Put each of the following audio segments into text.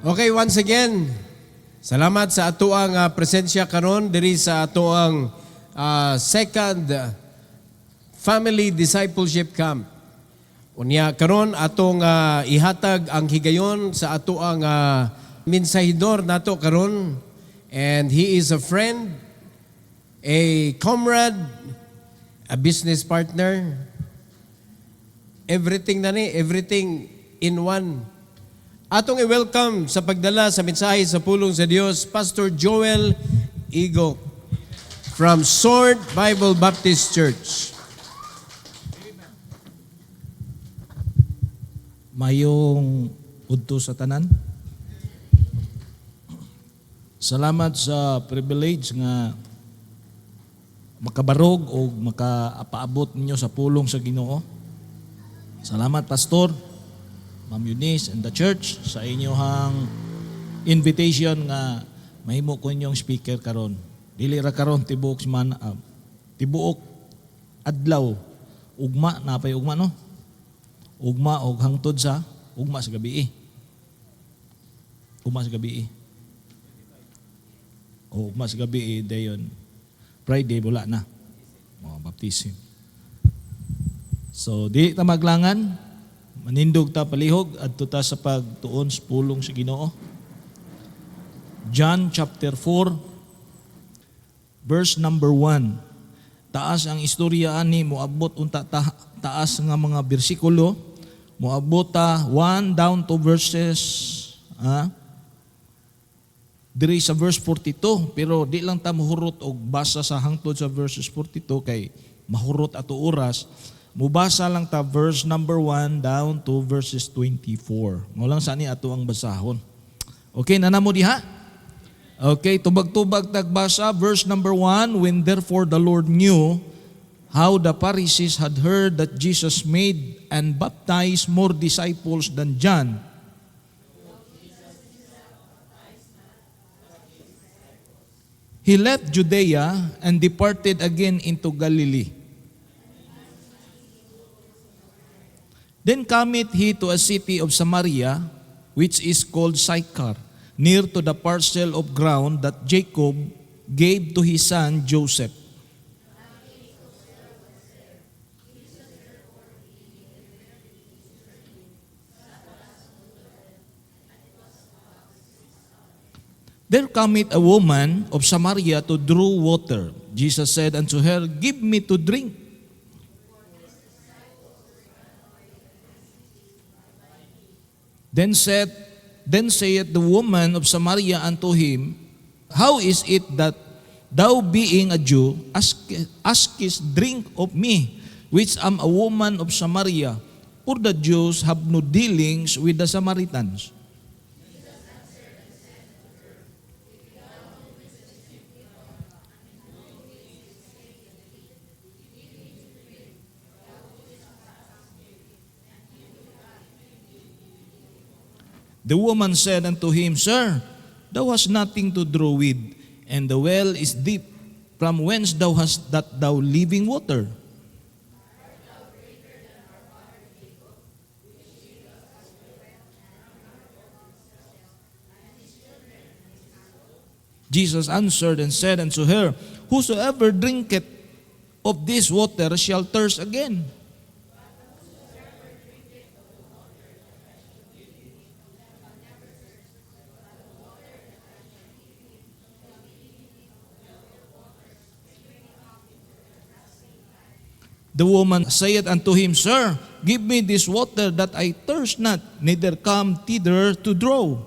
Okay, once again, salamat sa atuang presensya karon diri sa atuang second family discipleship camp. Unya karon atong ihatag ang higayon sa atuang mensahidor nato karon, and he is a friend, a comrade, a business partner, everything everything in one. Atong i-welcome sa pagdala sa mensahe sa pulong sa Dios, Pastor Joel Igo from Sword Bible Baptist Church. Mayong udto sa tanan. Salamat sa privilege nga makabarog o makaapaabot ninyo sa pulong sa Ginoo. Salamat, Pastor, Ma'am Eunice and the church sa inyong invitation nga mahimo ko inyong speaker karon. Dili ra karon tibuok adlaw ugma napay ugma no. Ugma og hangtod sa ugma sa gabi. Ugma sa gabi. O ugma sa gabi dayon Friday wala na. Baptism. So di ta maglangan. Manindog ta palihog adto ta sa pagtuon sa pulong sa Ginoo. John chapter 4 verse number 1. Taas ang istorya ani moabot unta taas nga mga bersikulo. Moabot ta 1 down to verses diri sa verse 42, pero di lang ta mahurot og basa sa hangtod sa verses 42 kay mahurot ato oras. Mubasa lang ta verse number 1 down to verses 24. Mo lang sani ato ang basahon. Okay, nanamo diha? Okay, tubag-tubag tagbasa verse number 1. When therefore the Lord knew how the Pharisees had heard that Jesus made and baptized more disciples than John, he left Judea and departed again into Galilee. Then cometh he to a city of Samaria, which is called Sychar, near to the parcel of ground that Jacob gave to his son Joseph. There cometh a woman of Samaria to draw water. Jesus said unto her, Give me to drink. Then saith the woman of Samaria unto him, How is it that thou being a Jew askest drink of me, which am a woman of Samaria? For the Jews have no dealings with the Samaritans. The woman said unto him, Sir, thou hast nothing to draw with, and the well is deep. From whence thou hast that thou living water? Jesus answered and said unto her, Whosoever drinketh of this water shall thirst again. The woman saith unto him, Sir, give me this water that I thirst not, neither come thither to draw.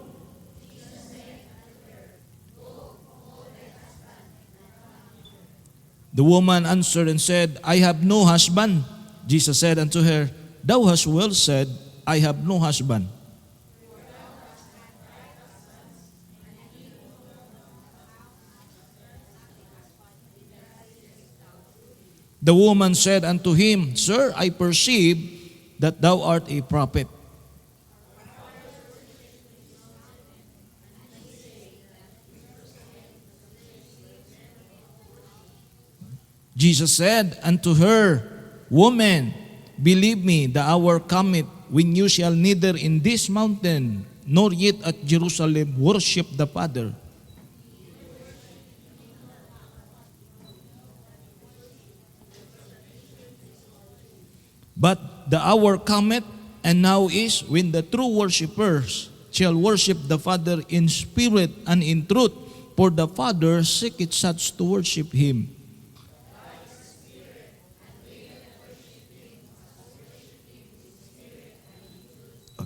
The woman answered and said, I have no husband. Jesus said unto her, Thou hast well said, I have no husband. The woman said unto him, Sir, I perceive that thou art a prophet. Jesus said unto her, Woman, believe me, the hour cometh when you shall neither in this mountain nor yet at Jerusalem worship the Father. But the hour cometh, and now is, when the true worshipers shall worship the Father in spirit and in truth, for the Father seeketh such to worship Him.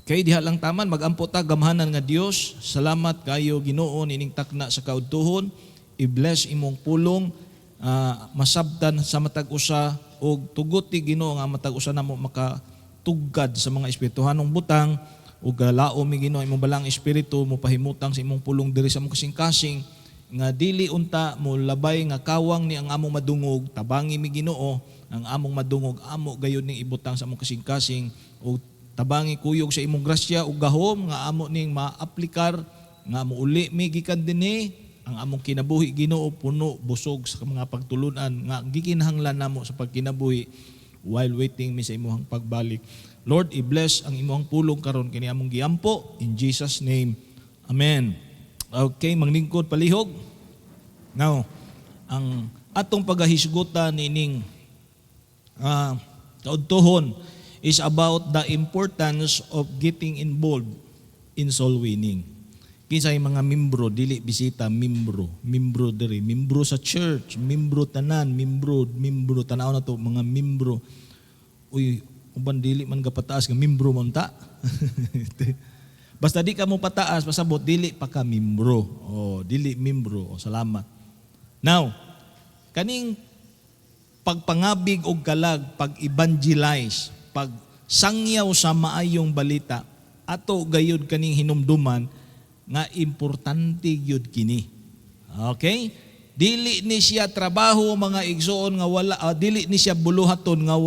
Okay, diha lang taman, magampo ta gamhanan nga Dios. Salamat kayo Ginoo nining takna sa kaudtuhon. I-bless imong pulong, masabtan sa matag usa og tugot ti Ginoo nga matag usa namo makatugad sa mga espirituhanong butang ug galaom mi Ginoo imong balang espiritu mo pahimutang sa imong pulong diri sa among kasing-kasing nga dili unta mo labay nga kawang ni ang among madungog, tabangi mi Ginoo ang among madungog amo gayud ning ibutang sa among kasing-kasing ug tabangi kuyog sa imong grasya ug gahom nga amo ning maaplikar nga muuli mi gikan dinhi ang among kinabuhi Ginoo puno busog sa mga pagtulunan nga gikinahanglan namo sa pagkinabuhi while waiting mi sa imong pagbalik. Lord, i-bless ang imong pulong karon kini among giampo in Jesus name. Amen. Okay, manglingkod palihog. Now, ang atong pagahisgutan nining kaudtuhon is about the importance of getting involved in soul winning. Kinsay mga membro, dili bisita, membro diri, membro sa church, membro tanan, membro tanaw na to, mga membro. Uy, uban dili man kapataas nga membro mo ta. Basta di ka mo pataas, pasabot dili pa ka membro. Oh, dili membro. Oh, salamat. Now, kaning pagpangabig og kalag, pag-evangelize, pag sangyaw sa maayong balita, ato gayud kaning hinumduman nga importante gyud kini. Okay? Dili ni siya trabaho mga igsoon nga wala dili ni siya buluhaton nga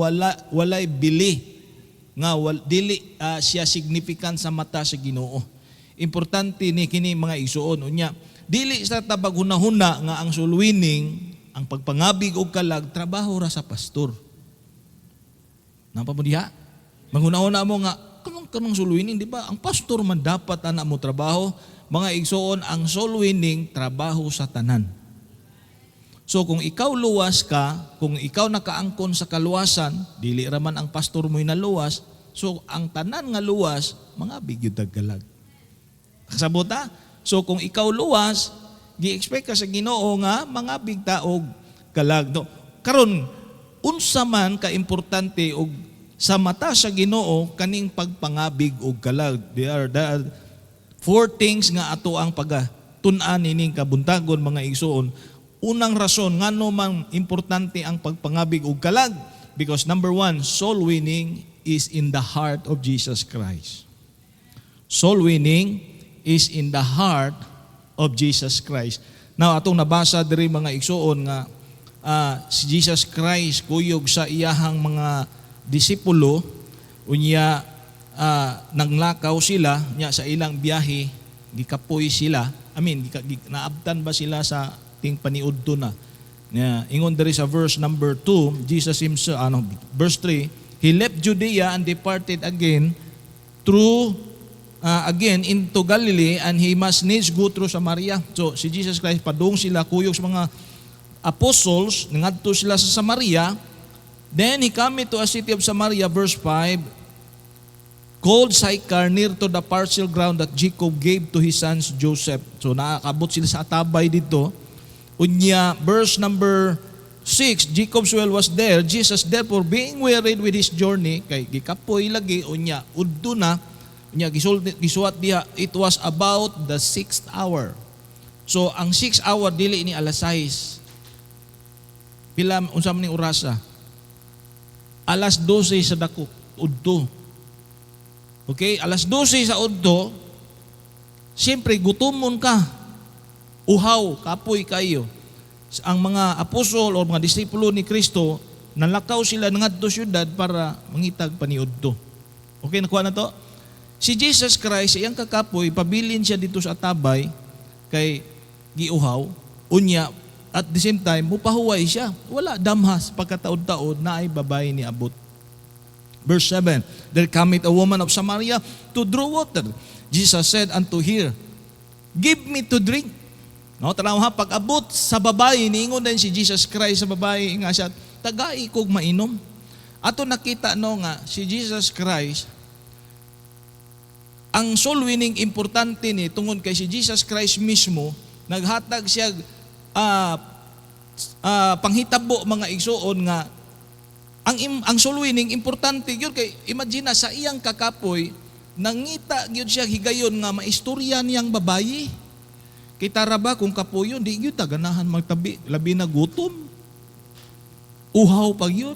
walay bili nga dili siya significant sa mata sa Ginoo. Importante ni kini mga igsoon unya dili sa tabag hunahuna nga ang soul winning, ang pagpangabig og kalag trabaho ra sa pastor. Napa mo diha? Maghunahuna mo nga kanang soul winning, di ba? Ang pastor man dapat ana mo trabaho. Mga igsoon, ang soul winning trabaho sa tanan. So kung ikaw luwas ka, kung ikaw nakaangkon sa kaluwasan, dili raman ang pastor mo'y naluwas, so ang tanan nga luwas, mga bigyod daggalag. Kasabota? So kung ikaw luwas, gi-expect ka sa Ginoo nga mga bigtaog kalag. No? Karon, unsa man ka importante og sa mata sa Ginoo kaning pagpangabig og kalag. There are four things nga ato ang pagtun-an ining kabuntagon mga igsoon. Unang rason ngano man importante ang pagpangabig og kalag because number one, soul winning is in the heart of Jesus Christ. Soul winning is in the heart of Jesus Christ. Now atong nabasa diri mga igsoon nga si Jesus Christ kuyog sa iyahang mga disipulo unya nanglakaw sila nya sa ilang biyahe gikapoy sila naabtan ba sila sa ting paniudto na ingon diri sa verse number 2 Jesus himself verse 3 he left Judea and departed again into Galilee and he must needs go through Samaria. So si Jesus Christ padung sila kuyog sa mga apostles ngadto sila sa Samaria. Then he came to a city of Samaria, verse 5, called Sychar, near to the parcel ground that Jacob gave to his sons Joseph. So nakakabot sila sa atabay dito. Unya, verse number 6, Jacob's well was there. Jesus therefore being wearied with his journey, kay gikapoy lagi, unya, udto na, unya, gisuat diha, it was about the 6th hour. So ang 6th hour, dili ni alas 6. Pila, unsa man ni orasa? Alas 12 sa dako, udto. Okay? Alas 12 sa udto, siyempre gutomon ka. Uhaw, kapoy kayo. Ang mga apostol o mga disipulo ni Kristo, nalakaw sila ngadto syudad para mangitag paniudto. Okay, nakuha na to? Si Jesus Christ, iyang kakapoy, pabilin siya dito sa atabay, kay giuhaw, unya, at the same time, mupahuway siya. Wala damhas pagkataod-taod na ay babae ni abot. Verse 7, there cometh a woman of Samaria to draw water. Jesus said unto her, give me to drink. No, tanaw ha, pag-abot sa babae, niingon din si Jesus Christ sa babae nga siya, tagai kog mainom. Ato nakita no nga, si Jesus Christ, ang soul winning importante ni tungod kay si Jesus Christ mismo, naghatag siya panghitabo mga igsoon nga, ang soul winning importante yun kay imagine na sa iyang kakapoy, nangita gyud siya higayon nga maistorya niyang babayi. Kita ra ba kung kapuyon di gyud ta ganahan magtabi labi na gutom. Uhaw pag yun.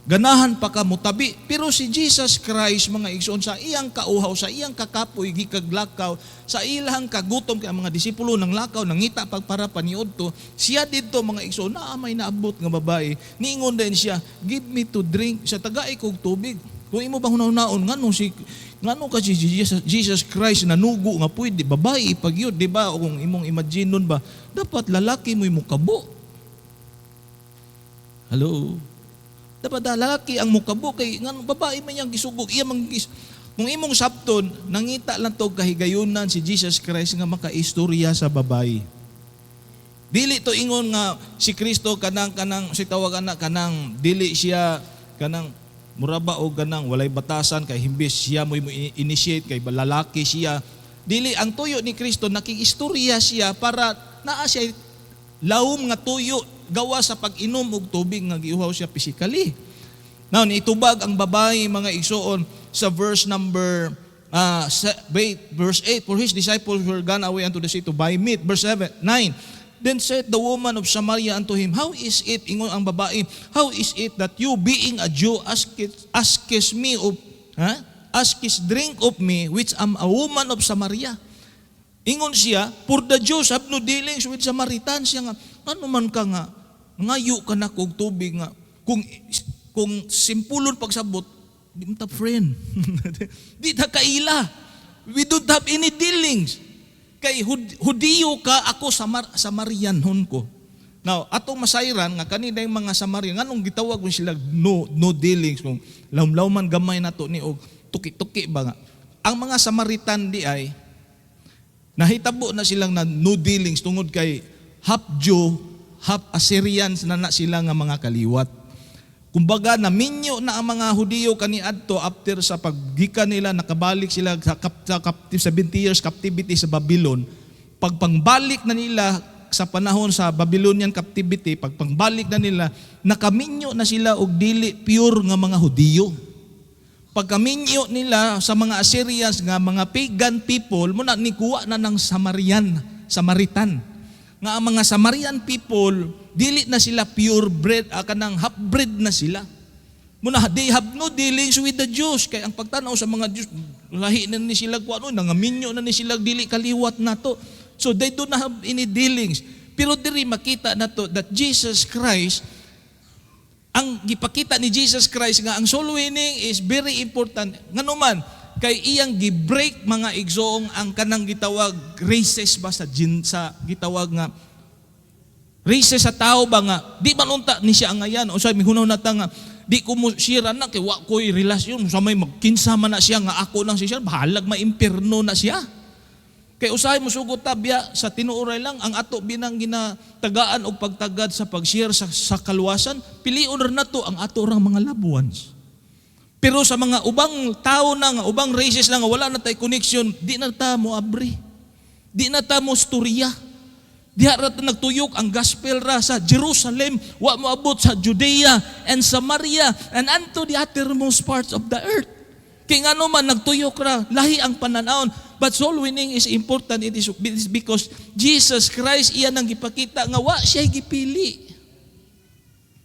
Ganahan pa ka mo tabi. Pero si Jesus Christ mga igsoon sa iyang kauhaw, sa iyang kakapoy gikaglakaw, sa ilang kagutom kay mga disipulo ng lakaw nangita pagpara paniud to, siya didto mga igsoon naa may naabot nga babae. Niingon din siya, give me to drink. Sa tagai kog tubig. Kung imo bang hunaw-naon ngano ka si Jesus Christ nanugo nga pwede babae pagyud, di ba? O kung imong imagine nun ba, dapat lalaki mo imong kabo. Hello. Dapat lalaki ang mukabo kay ngano babae man yang gisugog iya kung imong sabton nangita lang to kahigayunan si Jesus Christ nga makaistorya sa babae. Dili to ingon nga si Kristo kanang si tawagan na kanang dili siya kanang muraba o ganang walay batasan kay himbis siya mo initiate kay lalaki siya. Dili ang tuyo ni Kristo nakiistorya siya para naa siya lawom nga tuyo gawa sa pag-inom og tubig nga giuhaw siya physically. Now, niitubag ang babae mga igsoon sa verse number verse 8, for his disciples were gone away unto the sea to buy meat. Verse 9, then said the woman of Samaria unto him, how is it, ingon ang babae, how is it that you being a Jew askest drink of me, which am a woman of Samaria? Ingon siya, for the Jews have no dealings with Samaritans. Siya nga, ano man ka nga, ngayo ka na kog tubig nga. Kung simpulon pagsabot, di mo ta friend. Di ta kaila. We don't have any dealings. Kay Hudiyo ka, ako Samarianhon ko. Now, atong masayran nga kanina yung mga Samarian, nganong gitawag mo sila no dealings, kung lawman gamay na to ni og tuki-tuki ba nga. Ang mga Samaritan di ay, nahitabo na silang na no dealings tungod kay half Jew, half Assyrians na sila nga mga kaliwat. Kumbaga naminyo na ang mga Hudiyo kaniadto after sa paggikan nila, nakabalik sila sa 70 years captivity sa Babylon. Pagpangbalik na nila sa panahon sa Babylonian captivity, pagpangbalik na nila, nakaminyo na sila og dili pure nga mga Hudiyo. Pagkaminyo nila sa mga Assyrians nga mga pagan people, muna nikuha na ng Samaritan. Nga ang mga Samarian people, dili na sila pure breed, kanang half breed na sila. Muna, they have no dealings with the Jews. Kaya ang pagtanaw sa mga Jews, lahi na ni sila nangaminyo na ni sila dili kaliwat na to. So they do not have any dealings. Pero diri makita na to that Jesus Christ, ang gipakita ni Jesus Christ nga ang soul winning is very important. Nganuman, kay iyang gi-break mga igsoong ang kanang gitawag races ba sa gitawag nga races sa tao ba nga di man unta ni siya ngayan o sa mihunaw na ta nga di ko mo sira na kay wa ko'y relasyon sa may magkinsa man na siya nga ako nang siya bahalag maimpierno na siya. Kay usahay mo sugot tabya sa tinuoray lang ang ato binang ginatagaan og pagtagad sa pag-share sa kaluwasan, pilion ra nato ang ato rang mga loved ones. Pero sa mga ubang tao na nga, ubang races na nga, wala na tayo connection, di na ta mo abri. Di na ta mo storya. Di na ta nagtuyok ang gospel ra sa Jerusalem, wa mo abot sa Judea and Samaria and unto the uttermost parts of the earth. Kaya nga naman, nagtuyok ra, lahi ang pananaon. But soul winning is important. It is because Jesus Christ, iyan ang gipakita nga wa siya gipili.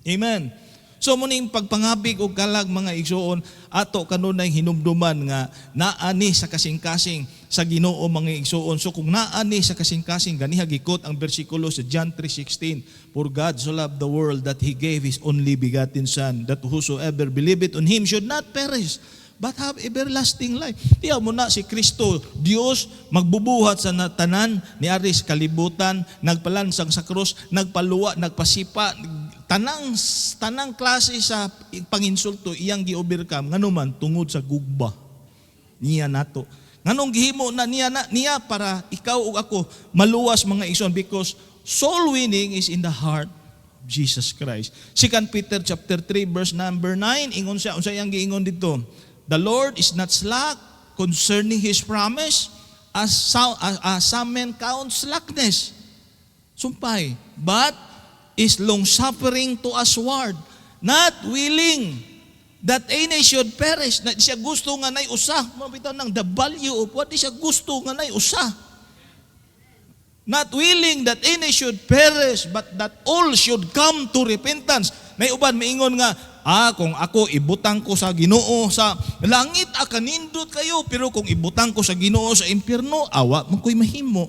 Amen. So muning pagpangabig og kalag mga igsoon ato kanunay hinumduman nga naani sa kasing-kasing sa Ginoo mga igsoon. So kung naani sa kasing-kasing ganiha gikot ang bersikulo sa John 3:16, for God so loved the world that He gave His only begotten Son, that whosoever believeth on Him should not perish but have everlasting life. Tiyaw mo na si Kristo, Dios, magbubuhat sa tanan ni Aris kalibutan, nagpalansang sa krus, nagpaluwa, nagpasipa, tanang klase sa panginsulto iyang gi-overcome nganuman tungod sa gugba niya nato. Nganong gihimo na niya para ikaw ug ako maluwas mga igsoon, because soul winning is in the heart of Jesus Christ. 2 Peter chapter 3 verse number 9, ingon siya, unsa iyang giingon dito? The Lord is not slack concerning His promise, as some men count slackness. Sumpay, but is long-suffering to usward, not willing that any should perish. Na di siya gusto nga nay usa. Mabitaw ng the value of what di siya gusto nga nay usa. Not willing that any should perish, but that all should come to repentance. Nay uban maingon nga, kung ako ibutang ko sa Ginoo sa langit, kanindot kayo, pero kung ibutang ko sa Ginoo sa impyerno, awa man ko'y mahimo.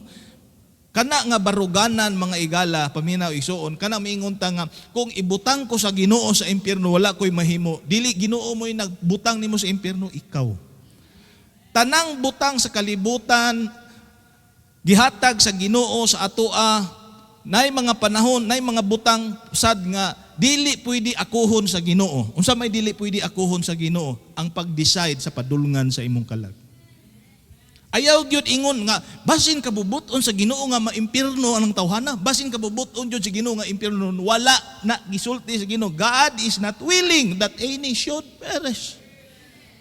Kana nga baruganan mga igala, paminaw igsoon, kana miingon ta nga, kung ibutang ko sa Ginoo sa impyerno, wala ko'y mahimo. Dili Ginoo mo'y nagbutang nimo sa impyerno, ikaw. Tanang butang sa kalibutan, gihatag sa Ginoo sa atoa, nay mga panahon, nay mga butang sad nga, dili pwede akuhon sa Ginoo. Unsa may dili pwede akuhon sa Ginoo? Ang pag-decide sa padulngan sa imong kalag. Ayaw gyud ingon nga basin kabubuton sa Ginoo nga maimpirno ang tawhana, basin kabubuton gyud sa Ginoo nga impirno, wala na gisulti sa Ginoo. God is not willing that any should perish,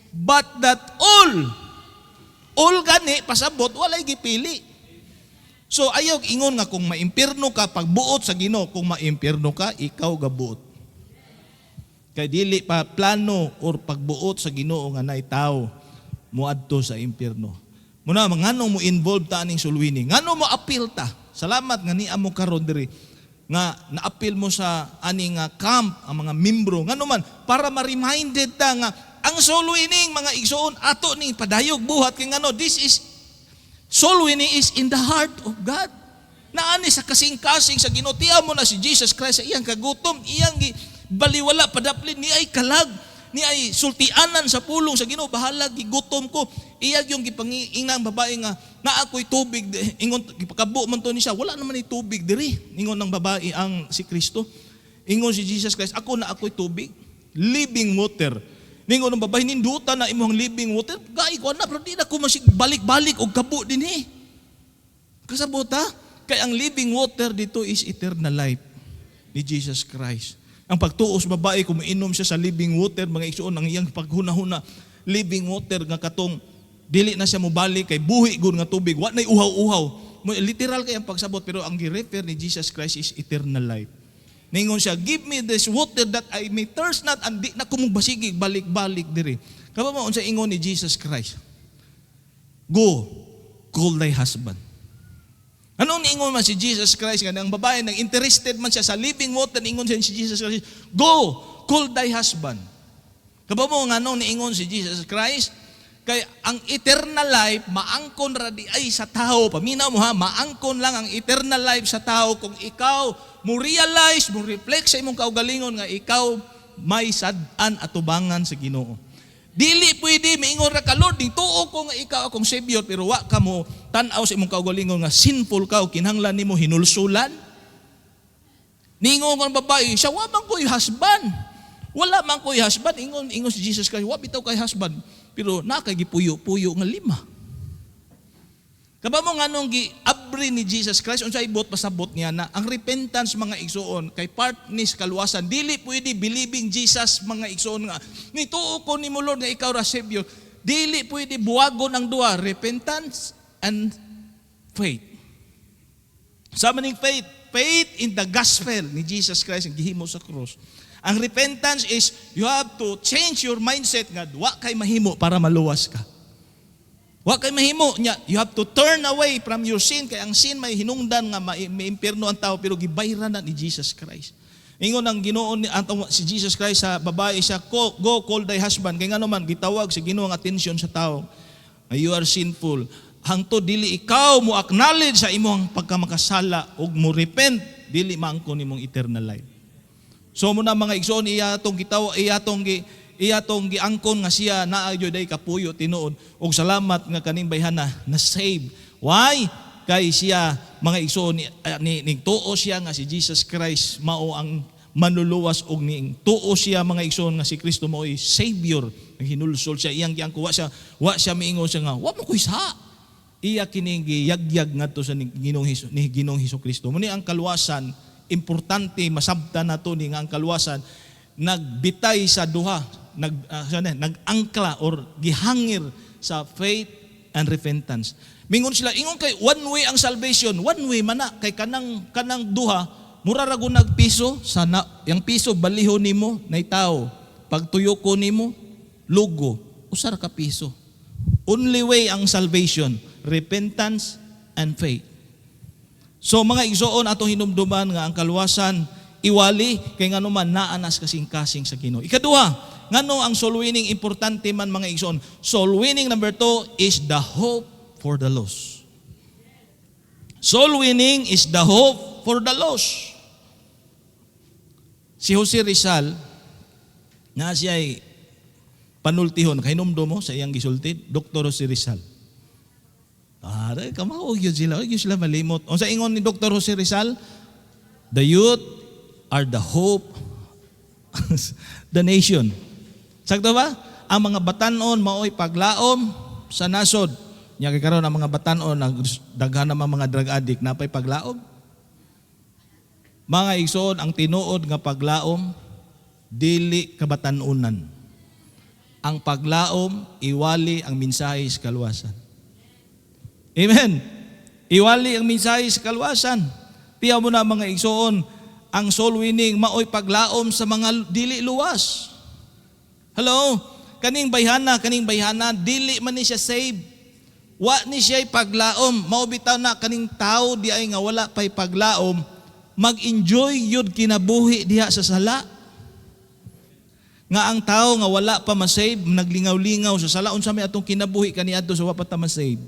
but that all gani pasabot walay gipili. So ayaw ingon nga kung maimpirno ka pagbuot sa Ginoo, kung maimpirno ka ikaw gabuot. Kay dili pa plano or pagbuot sa Ginoo nga nay tawo moadto sa impirno. Muna, ngano mo involved ta aning sulwini? Ngano mo appeal ta? Salamat nga niya mo karon diri nga na-appeal mo sa aning camp ang mga membro. Ngano man para ma-reminded ta nga ang soul winning mga igsoon ato ni padayog buhat kay ngano, this is soul winning is in the heart of God. Naani sa kasing-kasing sa Ginoo, tiyan mo na si Jesus Christ sa iyang kagutom, iyang baliwala padaplin ni ay kalag, ni ay sultianan sa pulong sa Ginoo, bahala gigutom ko. Iyag yung gipanginang babae nga na ako'y tubig, ingon gipakabo man to ni siya, wala naman ni tubig diri. Ingon ng babae ang si Kristo. Ingon si Jesus Christ, ako'y tubig, living water. Ningon ng babae, ninduta na imong living water, gai ko na, pero di na ko masig balik-balik og kabo din eh. Kasabot ha? Kaya ang living water dito is eternal life ni Jesus Christ. Ang pagtuos babae, kung mainom siya sa living water, mga igsoon, ang iyang paghuna-huna, living water nga katong, dili na siya mobalik, kay buhi gun nga tubig, wa na'y uhaw-uhaw. Literal kay ang pagsabot, pero ang gi-refer ni Jesus Christ is eternal life. Ningon siya, give me this water that I may thirst not, and di na kumugbasigi, balik-balik diri. Kaba mo, unsa ingon ni Jesus Christ? Go, call thy husband. Ano niingon man si Jesus Christ nga ang babae nang interested man siya sa living water, niingon siya si Jesus Christ, go, call thy husband. Kaba mo nga niingon si Jesus Christ, kay ang eternal life maangkon ra di ay sa tao. Paminaw mo ha, maangkon lang ang eternal life sa tao kung ikaw mo realize, mo reflect sa imong kaugalingon nga ikaw may sad-an atubangan sa Ginoo. Dili pwede maingon ra ka, Lord, tuo ko nga ikaw akong Savior, pero wa ka mo tan-aw sa imong kaugalingon nga sinful ka o kinahanglan nimo hinulsulan. Ningon ko ang babae, siya wa man ko'y husband. Wala man ko'y husband. Ingon si Jesus Christ, wa bitaw kay husband, pero nakagipuyo-puyo nga 5. Kaba mo nga nung giabri ni Jesus Christ, unsa ibot pasabot niya na ang repentance mga igsoon kay part ni sa kaluwasan, dili pwede believing Jesus mga igsoon nga nituo ko nimo Lord nga ikaw ra Savior, dili pwede buwagon ang duha, repentance and faith. Sa maning faith in the gospel ni Jesus Christ ang gihimo sa cross. Ang repentance is you have to change your mindset nga wa kay mahimo para maluwas ka. Wa kay mahimo nya, you have to turn away from your sin, kay ang sin may hinungdan nga maimpierno ang tao, pero gibayran na ni Jesus Christ. Ingon ang Ginoo ni si Jesus Christ sa babae siya, go call thy husband, kay ngano man gitawag si Ginoo ang atensyon sa tao. You are sinful. Hangtod dili ikaw mo acknowledge sa imong pagkamakasala ug mo repent, dili maangkon nimong eternal life. So mo na mga igsoon, iyatong giangkon nga siya naagyo day kapuyo tinuod, og salamat nga kaning bayhana na save. Why? Kay siya mga igsoon ni tuo siya nga si Jesus Christ mao ang manluluwas og ning tuo siya mga igsoon nga si Kristo mao'y Savior. Hinulsol siya iyang giangko wa siya miingon siya nga wa mo ko isa. Iya kining giyagyag ngadto sa ni Ginoong Hesukristo. Muni ang kaluwasan importante masabtan nato ni nga ang kaluwasan nagbitay sa duha, nagangkla or gihangir sa faith and repentance. Mingon sila, ingon kay one way ang salvation, one way mana kay kanang duha mura ra gud nagpiso sana yang piso baliho nimo nay tao. Pagtuyo ko nimo lugo usar ka piso. Only way ang salvation, repentance and faith. So mga igsoon atong hinumduman nga ang kaluwasan iwali kay ngano man naanas kasing-kasing sa Ginoo. Ikaduha, ngano ang soul winning importante man mga igsoon. Soul winning number 2 is the hope for the lost. Soul winning is the hope for the lost. Si Jose Rizal nga siya'y panultihon kahinumdo mo sa iyang gisultid, Dr. Jose Rizal. Aray, kamao gyud sila malimot. Unsa ingon ni Dr. Jose Rizal? The youth are the hope the nation. Sakto ba? Ang mga batanon mao'y paglaom sa nasod. Nya kay karon ang mga batanon daghan na mga drug addict napay paglaom. Mga igsoon ang tinuod nga paglaom dili kabatanunan. Ang paglaom iwali ang mensahe sa kaluwasan. Amen. Iwali ang mensahe sa kaluwasan. Tiyaw mo na mga igsoon, ang soul winning maoy paglaom sa mga dili luwas. Hello? Kaning bayhana, dili man ni siya save. Wa ni siya paglaom. Mao bitaw na kaning tao di ay nga wala pay paglaom, mag-enjoy yud kinabuhi diha sa sala. Nga ang tao nga wala pa ma-save, naglingaw-lingaw sa sala, unsa may atong kinabuhi kaniadto sa wa pa ta ma-save.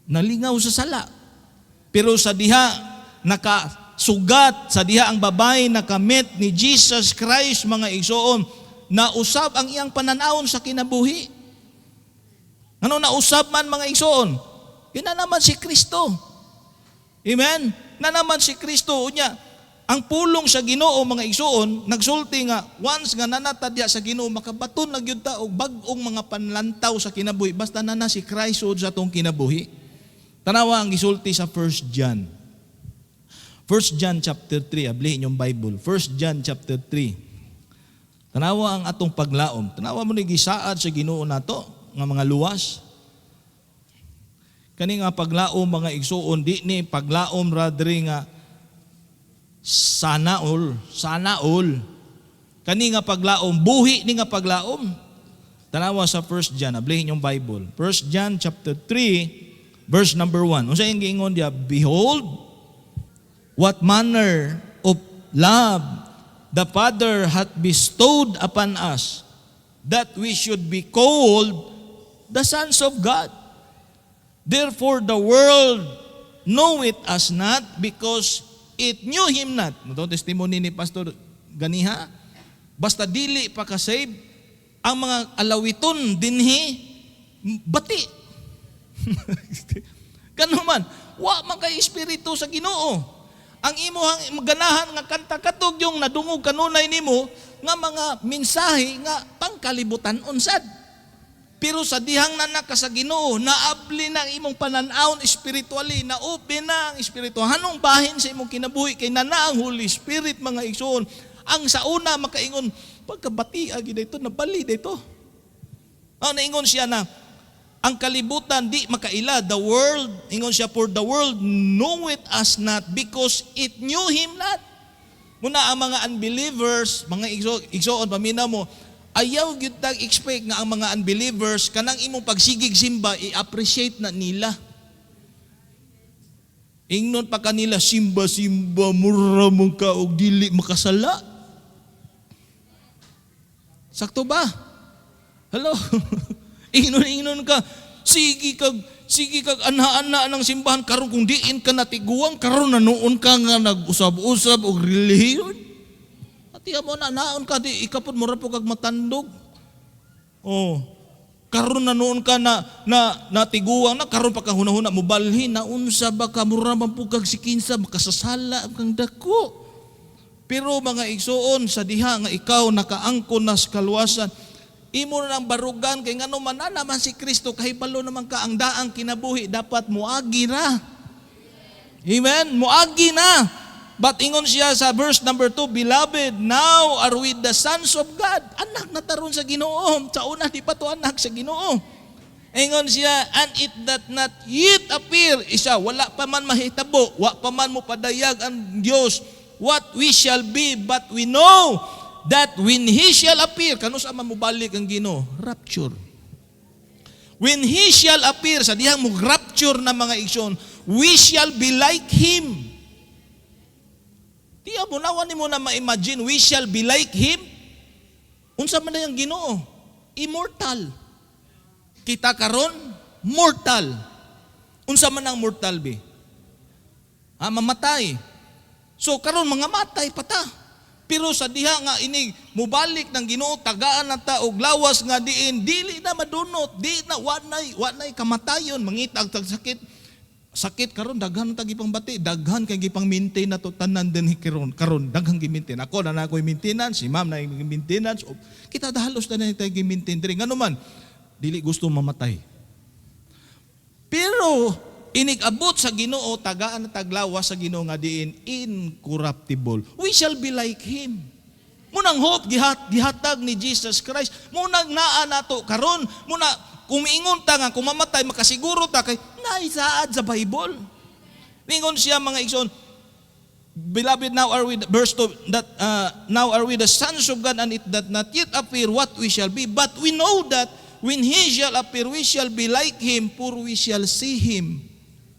Nalingaw sa sala. Pero sa diha nakasugat, sa diha ang babae nakamit ni Jesus Christ mga igsoon, nausab ang iyang pananawon sa kinabuhi. Ano nausab man mga igsoon? Ina naman si Kristo. Amen? Na naman si Kristo unya. Ang pulong sa Ginoo mga igsoon, nagsulti nga once nga nanatadya sa Ginoo makabaton na gyud ta og bag-ong mga panlantaw sa kinabuhi basta na si Kristo sa atong kinabuhi. Tanawa ang gisulti sa 1 John. 1 John chapter 3, ablihin yung Bible. 1 John chapter 3. Tanawa ang atong paglaom. Tanawa mo ni gisaad sa Ginoo nato nga mga luwas. Kani nga paglaom mga igsoon di ni paglaom radri nga sana all. Kani nga paglaom buhi ni nga paglaom. Tanawa sa 1 John, ablihin yung Bible. 1 John chapter 3 verse number 1. Unsa yung giingon dia? Behold, what manner of love the Father hath bestowed upon us, that we should be called the sons of God. Therefore the world knoweth us not, because it knew Him not. Ito testimony ni Pastor Ganiha. Basta dili pa ka-save, ang mga alawiton dinhi bati. Kano man, wa man kay espiritu sa Ginoo. Ang imong ganahan nga kanta katog yung nadungog kanunay nimo nga mga mensahe nga pangkalibutan unsad. Pero sa dihang nanaka sa Ginoo, naabli na imong pananaon spiritually, na-open na ang espiritu. Hanong bahin sa imong kinabuhi kay nana ang Holy Spirit mga igsoon. Ang sa una makaingon, pagkabati agi dito, nabali dito. Naingon siya na ang kalibutan di makaila, the world, ingon siya, for the world knoweth us not, because it knew Him not. Muna ang mga unbelievers, mga igsoon, paminaw mo, ayaw gyud tag expect nga ang mga unbelievers kanang imong pagsigig simba i-appreciate na nila. Ingnon pa kanila simba mura mong ka og dili makasala. Sakto ba? Hello. Ingnon ka sige kag ana-ana ng simbahan karon kung diin ka natiguang karon na noon ka nga nag-usab-usab og relihiyon. Tiya mo na naon ka di ikapod mo ra po kag matandog. Karon na noon ka na natiguang na karon pa ka hunahuna mo balhin na unsa ba ka mura man po kag sikinsa makasasala kang dako. Pero mga igsoon, sa diha nga ikaw nakaangkon na sa kaluwasan, imo na ng barugan, kay nga naman na naman si Kristo, kahibalo naman ka ang daang kinabuhi, dapat muagi na. Amen? Muagi na. But ingon siya sa verse number 2, Beloved, now are we the sons of God. Anak na taron sa Ginoo. Sa una, di pa to anak sa Ginoo. Ingon siya, and it that not yet appear, isa, wala pa man mahitabo, wala pa man mo padayag ang Diyos, what we shall be, but we know that when He shall appear, kano sa man mo balik ang Ginoo? Rapture. When He shall appear, sa dihang mo rapture na mga igsoon, we shall be like Him. Tiya mo, nawan mo na ma-imagine, we shall be like Him. Unsa man na yung Ginoo? Immortal. Kita karon mortal. Unsa man ang mortal be? Mamatay. So karon mga matay pata. Pero sa diha nga inig mubalik ng Ginoo, tagaan na ta og lawas nga diin, dili na madunot, di na wanay kamatayon, mangitag tag sakit karon daghan ta gipang bati, daghan kay gipang maintain na to tanan din karon daghan gi-maintain. Ako na ako'y maintenance, si ma'am na maintenance. Kita dahalos na tayo gi-maintain diri. Ngano man dili gusto mamatay. Pero inig-abot sa Ginoo, tagaan na taglawas sa Ginoo nga diin incorruptible. We shall be like Him. Munang hope gihatag ni Jesus Christ. Munang naa nato karon, muna kumiingon ta nga kung mamatay makasiguro ta kay naisaad sa Bible. Ningon siya mga igsoon, Beloved, now are we verse 2 that now are we the sons of God, and it that not yet appear what we shall be, but we know that when He shall appear, we shall be like Him, for we shall see Him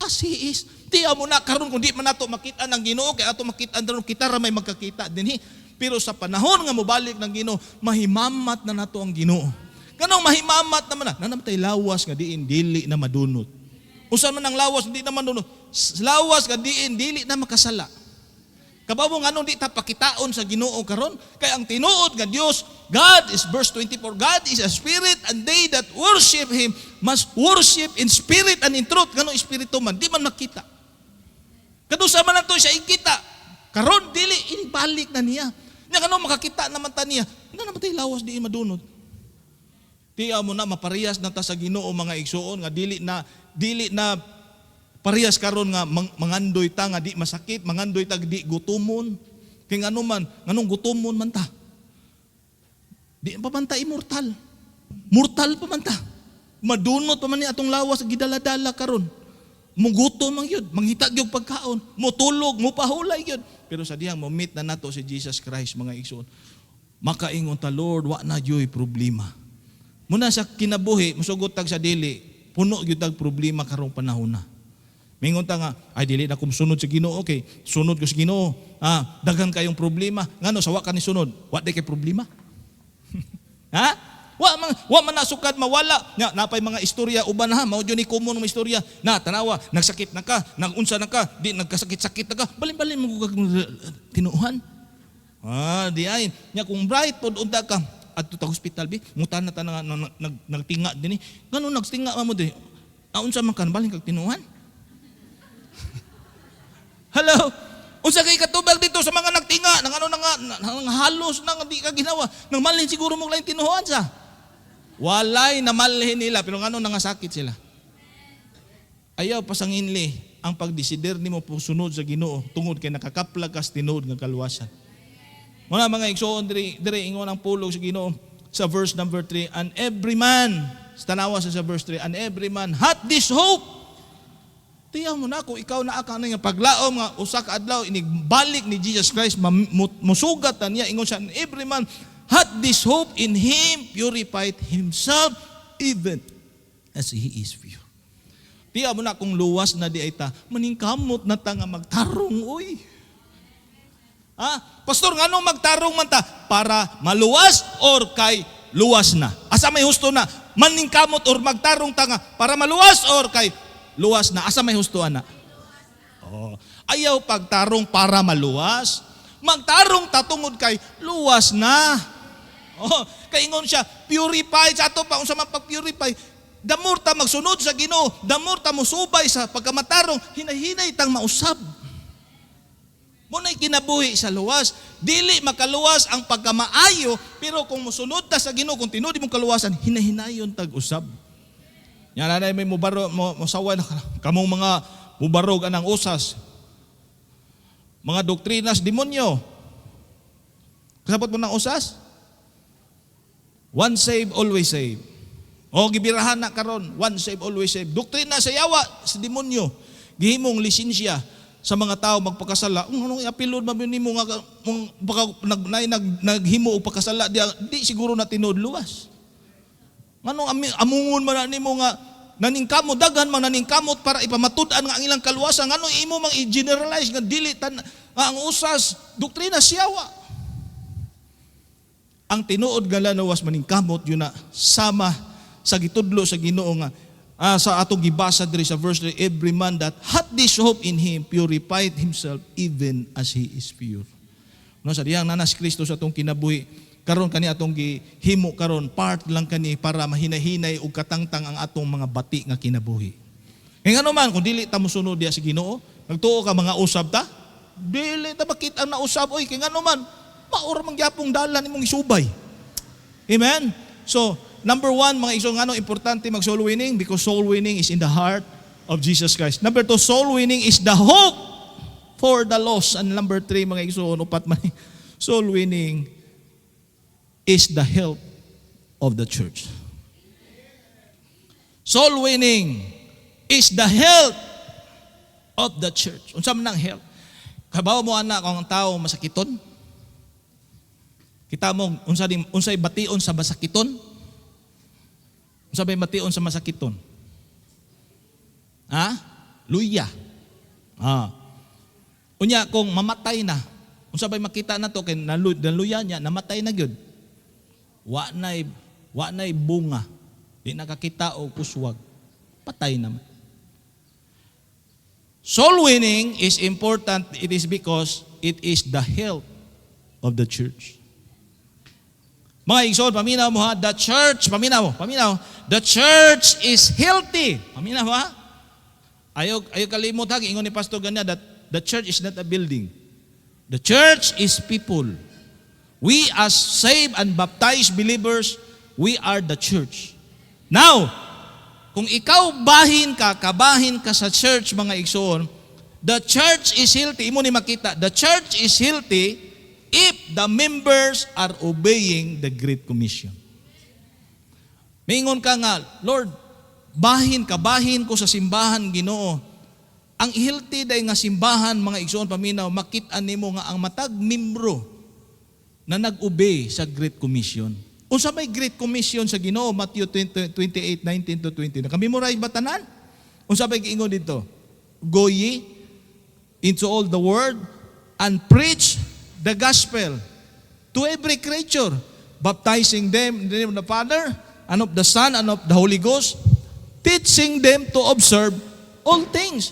as He is. Tiya mo na karon kung di man nato makita ng Ginoo, kay ato makita daron kita ra may magkakita dinhi. Pero sa panahon nga mobalik ng Ginoo, mahimamat na nato ang Ginoo. Kanong mahimamat naman na namatay lawas nga diin dili na madunot. Usa man ang lawas di na madunot? Lawas nga diin dili na makasala. Kabawo nga di ta pakitaon sa Ginoo karon, kay ang tinuod nga Dios, God is verse 24, God is a spirit, and they that worship Him must worship in spirit and in truth. Kanong espiritu man di man makita. Kadto sa man nato siya ikita. Karon dili inbalik na niya. Nya kanong makakita naman ta niya, nga namatay lawas di madunot. Tiya mo na maparehas na ta sa Ginoo mga igsoon nga dili na parehas karon nga mangandoy ta nga di masakit, mangandoy ta di gutumon. Kay ngano man, nganong gutumon man ta? Di pa man ta immortal. Mortal pa man ta. Madunot pa man ni atong lawas gidaladala karon. Mugutom man yun, manghitag yung pagkaon, mutulog, mupahulay yun. Pero sa dihang mo-meet na nato si Jesus Christ mga igsoon, makaingon ta, Lord, wa na yo'y problema. Muna sa kinabuhi, musugot tag sa dili, puno yun tag problema karong panahon na. Mingon ta nga, ay dili na kung sunod sa Ginoo, okay, sunod ko sa Ginoo, daghan kayong problema, ngano, sawa ka ni sunod, wa di kay problema? Ha? Wa man nasukad mawala. Nya napay mga istorya uban ha, mao jud ni common mga istorya. Na tanawa, nagsakit na ka, nagunsa na ka, di nagkasakit-sakit na ka. Balin-balin mo kag tinuhan. Di ay. Nya kung bright pod unta ka adto ta hospital bi, mutan na ta nagtinga dinhi. Ngano nagtinga mo di? Unsa man kan balin kag tinuhan? Hello. Unsa kay katubag dito sa mga nagtinga, nang ano nang halos nang di ka ginawa. Nang malin siguro mo lain tinuhan sa. Walay na malhin nila, pero ngano nangasakit sila. Ayaw pasanginli ang pagdesider nimo sunod sa Ginoo tungod kay nakakaplag kas tinuod nga kaluwasan. Muna mga igsoon diri ingon ang pulong sa Ginoo sa verse number 3, and every man, tanawa sa verse 3, and every man hath this hope. Tiyaw mo na kung ikaw na aka nga paglaom nga usa ka adlaw inigbalik ni Jesus Christ musugat na niya ingon siya, and every man hath this hope in Him purified himself even as He is pure. Tiyaw mo na kung luwas na di ay ta, maningkamot na ta nga magtarong uy. Pastor, ngano magtarong man ta? Para maluwas or kay luwas na? Asa may husto na? Maningkamot or magtarong ta nga para maluwas or kay luwas na? Asa may husto na? Ayaw pagtarong para maluwas. Magtarong tatungod kay luwas na. Kay ingon siya, purify sa ato pa. Unsa man pag-purify, damor ta magsunod sa Ginoo, damor ta musubay sa pagkamatarong, hinay-hinay tang mausab. Muna'y kinabuhi sa luwas. Dili makaluwas ang pagkamaayo, pero kung musunod ta sa Ginoo, kung tinuod mong kaluwasan, hinahinayon tag-usab. Yan na may musawa na kamong mga mubarog anang usas. Mga doktrinas demonyo. Kasabot mo ng usas? One save, always save. O gibirahan na karon, one save, always save. Doktrina sa yawa, sa demonyo. Gihimong lisensya sa mga tao magpakasala. Anong iapilod mabini mo nga naghimo og pakasala di siguro na tinuod luwas. Anong amungon man nimo nga naningkamot daghan man naningkamot para ipamatud-an nga ang ilang kaluwasan. Anong imo mang i-generalize nga dili tan ang usas doktrina siyawa. Ang tinuod nga lawas maningkamot yun na sama sa gitudlo sa Ginoo nga sa atong gibasa diri sa verse 3, every man that hath this hope in him purified himself even as he is pure. No, sa diyang nanas Kristo sa atong kinabuhi, karon kani atong gihimo karon part lang kani para mahinahinay og katangtang ang atong mga bati nga kinabuhi. Kaya nga naman, kung dili ta mosunod diya sa Ginoo, nagtuo ka mga usab ta, dili ta makita na usab, oy, kaya nga naman, maura mangyapong dalan imong isubay. Amen? So, number one, mga igsoon, ano importante mag-soul winning? Because soul winning is in the heart of Jesus Christ. Number two, soul winning is the hope for the lost. And number three, mga igsoon, upat man, soul winning is the help of the church. Soul winning is the help of the church. Unsa man ang help? Kabaw mo anak kung ang tao masakiton? Kita mo unsay bation sa masakiton? Unsay bation sa masakiton? Ha? Luya. Unya kung mamatay na, unsa bay makita nato kay naluya niya, namatay na gyud. Wa nay bunga. Di nakakita og kuswag. Patay naman. Soul winning is important. It is because it is the health of the church. Mga igsoon, paminaw mo ha, the church, paminaw. The church is healthy. Paminaw ha? Ayaw kalimot ha, ingon ni Pastor Ganya that the church is not a building. The church is people. We as saved and baptized believers, we are the church. Now, kung ikaw kabahin ka sa church, mga igsoon, the church is healthy. Imo ni makita, the church is healthy if the members are obeying the Great Commission. Mingon ka nga, Lord, bahin ko sa simbahan, Ginoo. Ang healthy day nga simbahan, mga igsoon paminaw, makita nimo nga ang matag membro na nag-obey sa Great Commission. Unsa may Great Commission sa Ginoo? Matthew 28:19-20. Nakamemorize ba tanan? Unsa may giingon dito? Go ye into all the world and preach the gospel to every creature, baptizing them in the name of the Father, and of the Son, and of the Holy Ghost, teaching them to observe all things.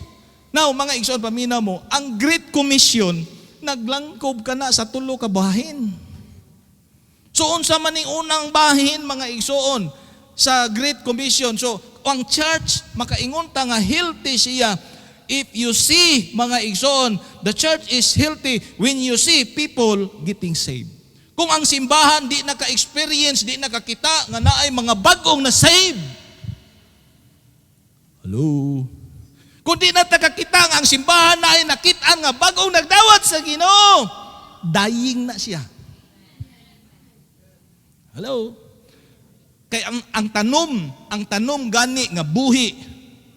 Now, mga igsoon, paminaw mo, ang Great Commission, naglangkob ka na sa tulo ka bahin. So, unsa man ning unang bahin, mga igsoon, sa Great Commission. So, ang church, makaingon ta nga healthy siya. If you see, mga igsoon, the church is healthy when you see people getting saved. Kung ang simbahan di naka-experience, di nakakita nga naay mga bagong na saved. Hello? Kung di nakakita nga ang simbahan naay nakita nga bagong nagdawat sa Ginoo, dying na siya. Hello? Kay ang tanom gani nga buhi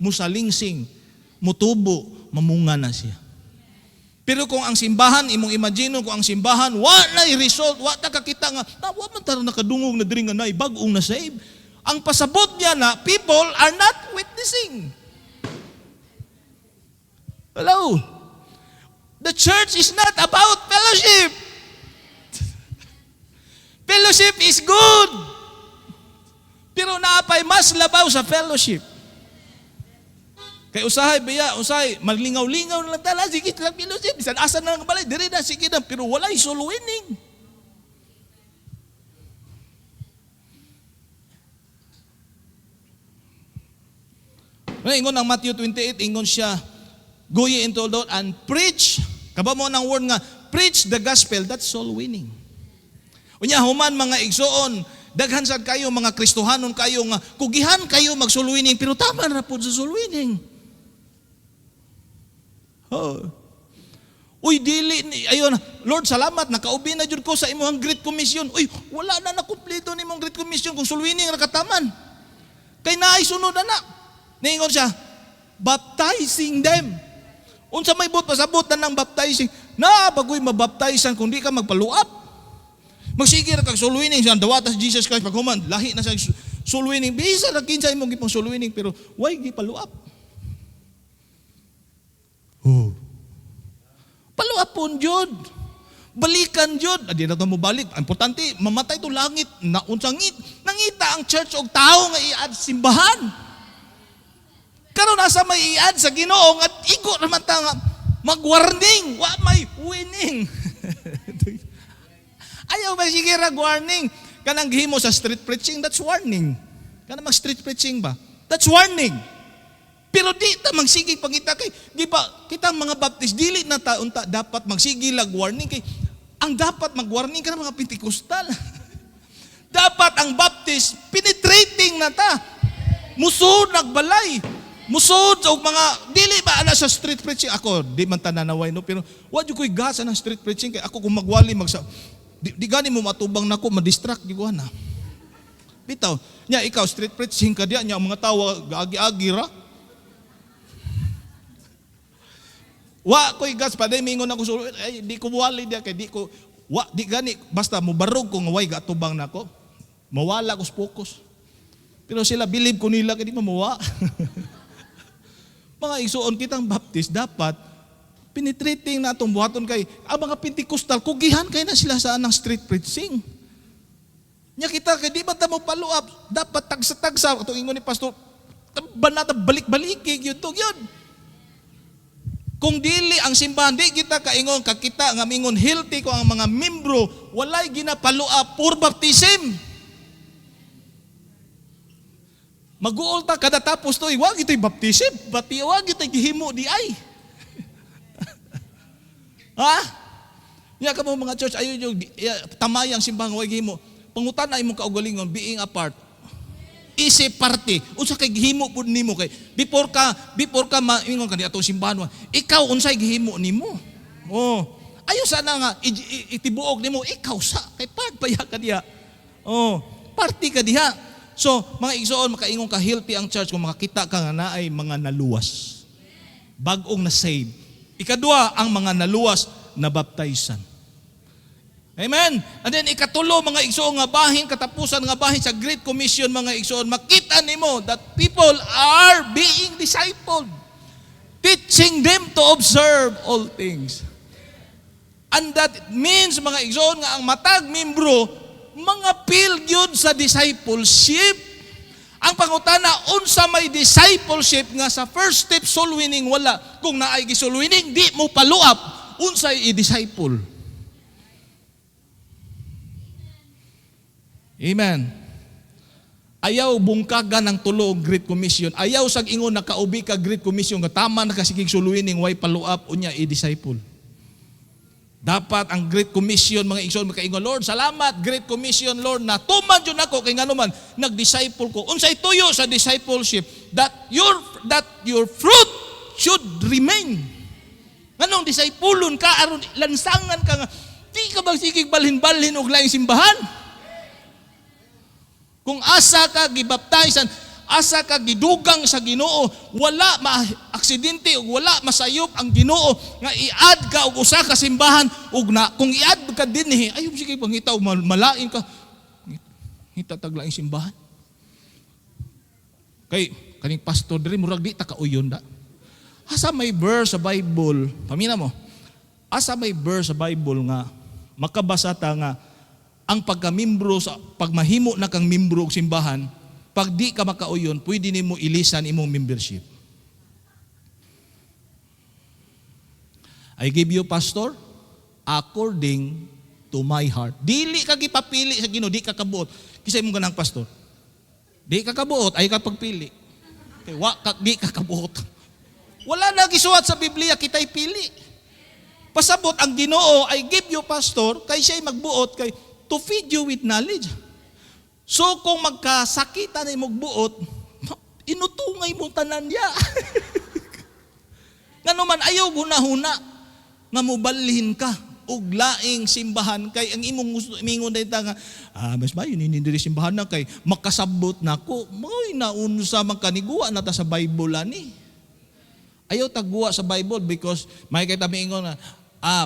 musalingsing mutubo, mamunga na siya. Pero kung ang simbahan, imong imagine kung ang simbahan, walay result, wala kakita nga, wa man tara nakadungog na diri nga nay bagong na save. Ang pasabot niya na, people are not witnessing. Hello? The church is not about fellowship. Fellowship is good. Pero naapay mas labaw sa fellowship. Kay usahay, maglingaw-lingaw na lang tala, sige lang fellowship, bisan asa na lang balay, diri na, sige na, pero walay soul winning. Ingon ang Matthew 28, ingon siya, go ye into all the world and preach Kabamo ng word nga, preach the gospel, that's soul winning. Unya, human mga igsoon, daghan sad kayo, mga Kristohanon kayo, nga kugihan kayo mag soul winning, pero tama na po sa soul winning. Oh. Uy, dili, ayun, Lord, salamat, nakaubi na jud ko sa imong Great Commission. Uy, wala na nakumpleto ni mong Great Commission kung soul winning nakataman. Kay naay sunod na. Ningon siya, baptizing them. Unsa may bot pasabot na ng baptizing, na bagoy mabaptizan kung di ka magpaluap. Magsige ra kag soul winning sa dawatas Jesus Christ paghuman, lahi na sa soul winning. Bisa ra kinsa imong gipang soul winning pero why gipaluap? Oh. Paluapon jud. Balikan jud. Adi na to mo balik. Importante mamatay to langit na unsang nangita ang church og tao nga iad simbahan. Karon asa may iad sa Ginoo at igo naman ta nga mag-warning, wa may winning. Ayaw ba sige ra warning? Kanang gihimo sa street preaching, that's warning. Kanang mag-street preaching ba? That's warning. Pero di ta magsigig pangita kay di ba kita mga Baptist dili na ta unta dapat magsigi lag warning kay ang dapat mag-warning kana mga Pentecostal. Dapat ang Baptist penetrating na ta. Musud nagbalay. Musod og mga dili ba ana sa street preaching ako di man tananaway no pero wa jud koy gasa ng street preaching kay ako kung magwali di gani mo matubang nako ma-distract gyud na. Bitaw nya ikaw street preaching ka diya nya mga tawo gaagi-agi ra. Wa koy gas pa day mingon ako ay di ko wali diya kay di ko wa di gani basta mo barog ko nga way gatubang nako. Mawala ko focus. Pero sila believe ko nila kay di mamuwa. Mga igsoon kitang Baptist dapat penetrating na itong buhaton kay ang mga Pentecostal kugihan kay na sila sa anang street preaching. Nya kita kay di ba ta mo paluap dapat tagsa-tagsa atong ingon ni pastor banata balik-baliki gyud to gyud. Kung dili ang simbahan di kita kaingon kakita nga mingon healthy ko ang mga membro walay ginapaluap for baptism. Mag-uol ta kada tapos to, wag ito'y baptism, bati wag ito'y gihimo di ay. Ha? Nya ka mo mga church, ayo yung tamayang simbang wag gihimo. Pangutan na imong kaugalingon, being apart. Isip party. Unsa kay gihimo pud nimo kay before ka maingon ka di atong simbahan, ikaw unsay gihimo nimo? Oh. Ayo sana nga itibuog nimo ikaw sa kay part pa ka diha. Oh, party ka diha. So, mga igsoon, makaingon ka healthy ang church kung makakita ka nga naay mga naluwas. Bagong na save. Ikadua, ang mga naluwas na baptizan. Amen? And then, ikatulo, mga igsoon nga bahin, katapusan nga bahin sa Great Commission, mga igsoon, makita nimo that people are being discipled. Teaching them to observe all things. And that means, mga igsoon, nga ang matag membro, mga pilgyod sa discipleship. Ang pangutana, unsa may discipleship nga sa first step soul winning wala. Kung naay gi soul winning, di mo paluap. Unsay i-disciple. Amen. Ayaw bungkagan ng tulo Great Commission. Ayaw sag ingon nakaubi ka Great Commission nga tama na kasigig soul winning way paluap unya i-disciple. Dapat ang Great Commission, mga igsoon, makaingon, Lord, salamat, Great Commission, Lord, na tuman yun ako, kay nga naman, nag-disciple ko. Unsay tuyo sa discipleship, that your fruit should remain. Nganong discipulon ka, aron lansangan ka nga, di ka magsigig balhin-balhin og laing simbahan. Kung asa ka gibaptizan, asa ka gidugang sa Ginoo, wala ma-aksidente ug wala masayop ang Ginoo nga iad ka og usa ka simbahan ug na kung iad ka dinhi ayo sige pangitaw malain ka hita taglaing simbahan kay kaning pastor diri murag di ta kauyon da asa may verse sa Bible pamina mo asa may verse sa Bible nga makabasa ta nga ang pagkamembro sa pagmahimo na kang membro og simbahan. Pag di ka makauyon, pwede nimo ilisan imong membership. I give you, pastor, according to my heart. Dili ka gipapili sa Ginoo, di ka kabuot. Kisay mo ganang pastor. Di ka kabuot, ay ka pagpili. Okay, di ka kabuot. Wala na gisuwat sa Biblia, kita'y pili. Pasabot ang Ginoo, I give you pastor, kay siya'y magbuot, kay to feed you with knowledge. So kung magkasakitan ay magbuot, inutungay mo tanan niya. Nga naman, ayaw huna-huna, nga mubalhin ka, ug laing simbahan, kay ang imong mingon na ita nga, mas ba yun, hindi simbahan na, kay makasabot na ko, may naunsa magkaniguwa na ta sa Bible ani. Ayaw tagguwa sa Bible because may kita mingon na,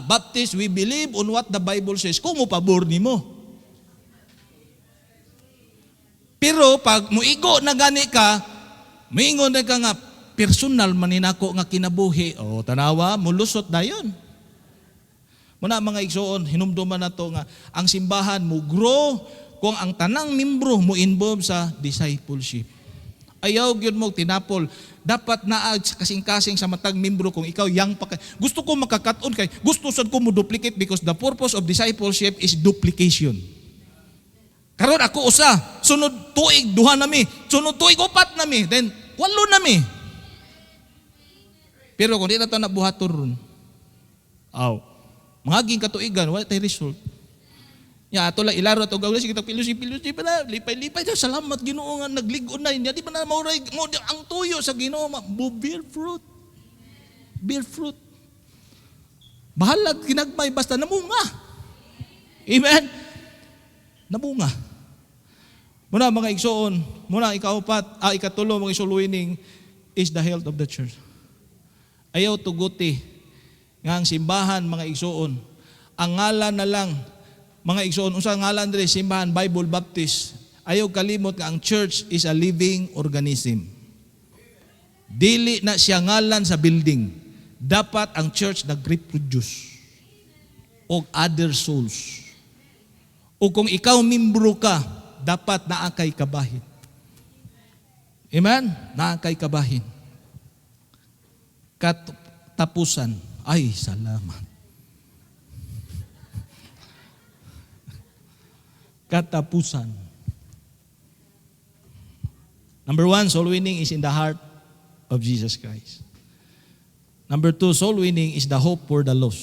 Baptist, we believe on what the Bible says. Kung mo pabor ni mo. Pero pag muigo na gani ka, mingon na ka nga, personal maninako nga kinabuhi. O tanawa, mulusot dayon. Muna mga igsoon, hinumduman na to nga, ang simbahan mo grow kung ang tanang membro mo involve sa discipleship. Ayaw gyud mo tinapol. Dapat naag kasing-kasing sa matag membro kung ikaw yang pa. Gusto ko makakaton kay gusto sad ko mo duplicate because the purpose of discipleship is duplication. Karon ako usa, sunod tuig duha nami, sunod tuig upat nami, then walo nami. Pero kung di na ito nabuhaton ron, mangaging katuigan, wala tayo result. Ya, ato lang ilaro ato gawin, sige pilusi pa na, lipay-lipay, salamat Ginoo nga nagligon na niya, di ba na mauray, ang tuyo sa Ginoo, bear fruit. Bear fruit. Bahalag ginagmay, basta namunga. Amen? Namunga. Muna mga igsoon, muna ikatulo, mga isuluining, is the health of the church. Ayaw tuguti nga ang simbahan mga igsoon. Ang ngalan na lang mga igsoon, unsa ngalan diri simbahan Bible Baptist. Ayaw kalimot nga ang church is a living organism. Dili na siya ngalan sa building. Dapat ang church nag-reproduce og other souls. O kung ikaw membro ka, dapat naakay kabahin. Amen? Naakay kabahin. Katapusan. Ay, salamat. Katapusan. Number 1, soul winning is in the heart of Jesus Christ. Number 2, soul winning is the hope for the lost.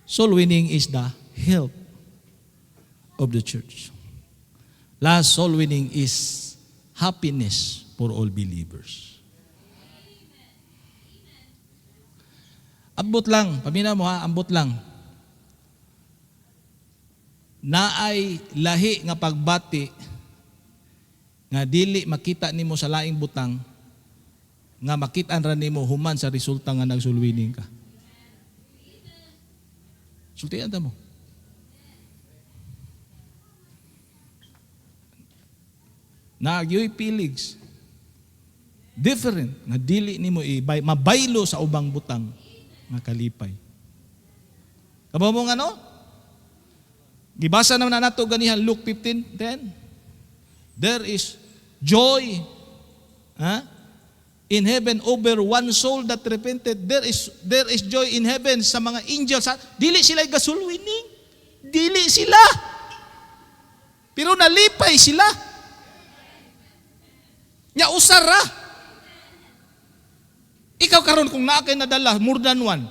Soul winning is the health of the church. Last, soul winning is happiness for all believers. Ambot lang, pamina mo ha, ambot lang. Naay lahi nga pagbati nga dili makita nimo sa laing butang nga makitaan ra nimo human sa resulta nga nagsulwining ka. Sultian ta mo. Nagyoy piligs. Different nga dili nimo mabaylo sa ubang butang nga kalipay. Kamo mo nga no? Gibasa naman na nato ganihan Luke 15:10. There is joy in heaven over one soul that repented. There is joy in heaven sa mga angels. Dili sila gasulwining. Dili sila. Pero nalipay sila. Nya usara. Ikaw karon kung naa kay nadala more than one.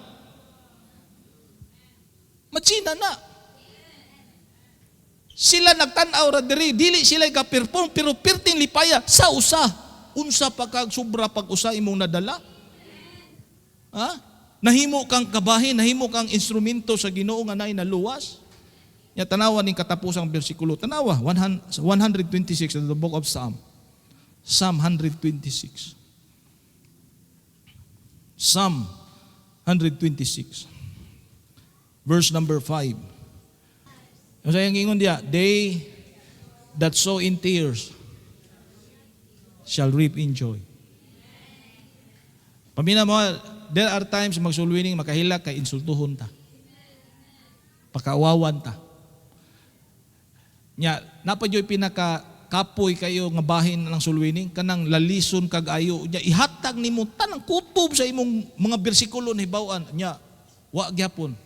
Matsina na. Sila nagtan-aw ra diri, dili sila ka-perform pero perting lipaya sa usa. Unsa pa kag sobra pag usa imong nadala? Nahimo kang kabahin, nahimo kang instrumento sa Ginoo nga naay naluwas. Ya tanawa ning katapusang bersikulo. Tanawa 126 in the book of Psalm. Psalm 126. Psalm 126. Verse number 5. Ang sayang ingon diya, they that sow in tears shall reap in joy. Pamina mo, there are times magsulwining makahilak kay insultuhon ta. Pakaawawan ta. Nya, napadyo'y pinaka-kapoy kayo nga bahin ng sulwining, kanang lalison kag ayo. Nya, ihatag nimo tanang kutob sa imong mga bersikulo ni bawaan. Nya, wa gyapon.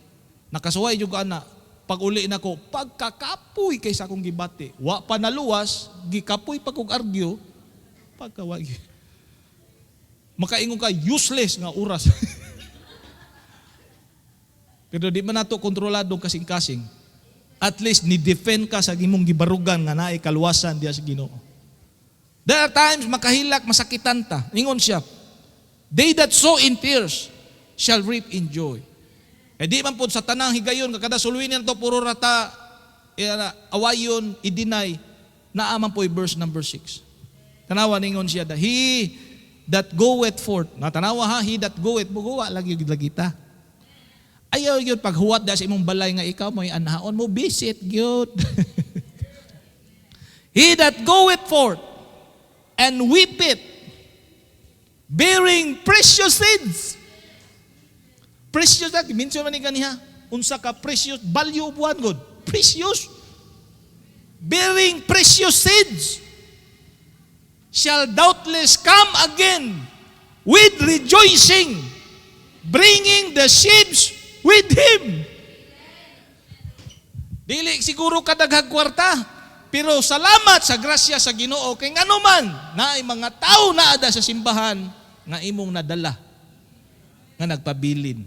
Nakasuway jud ana. Pag uli na ko, pagkakapoy kaysa akong gibati. Wa pa naluwas, gikapoy pa kong argyo, pagkawagi. Makaingon ka, useless nga oras. Pero di man nato kontrolado kasing-kasing. At least ni-defend ka sa imong gibarugan nga naay kaluwasan diya sa Ginoo. There are times makahilak, masakitan ta. Ingon siya, they that sow in tears shall reap in joy. E di man po sa tanang higayon, kada suluinin to puro rata, awayon, i-deny, naaman po verse number 6. Tanawa ningon siya, he that goeth forth, natanawa ha, he that goeth, bugawa lagi ta. Ayaw yun, paghuwat da sa imong balay nga ikaw, may anhaon mo, visit, yun. He that goeth forth, and weepeth, bearing precious seeds. Precious, minsan man ni kaniha, unsa ka precious, value of one good, precious. Bearing precious seeds, shall doubtless come again with rejoicing, bringing the sheaves with him. Dili siguro kadaghag kwarta, pero salamat sa grasya sa Ginoo kay nganuman naay mga tao na ada sa simbahan nga imong nadala nga nagpabilin.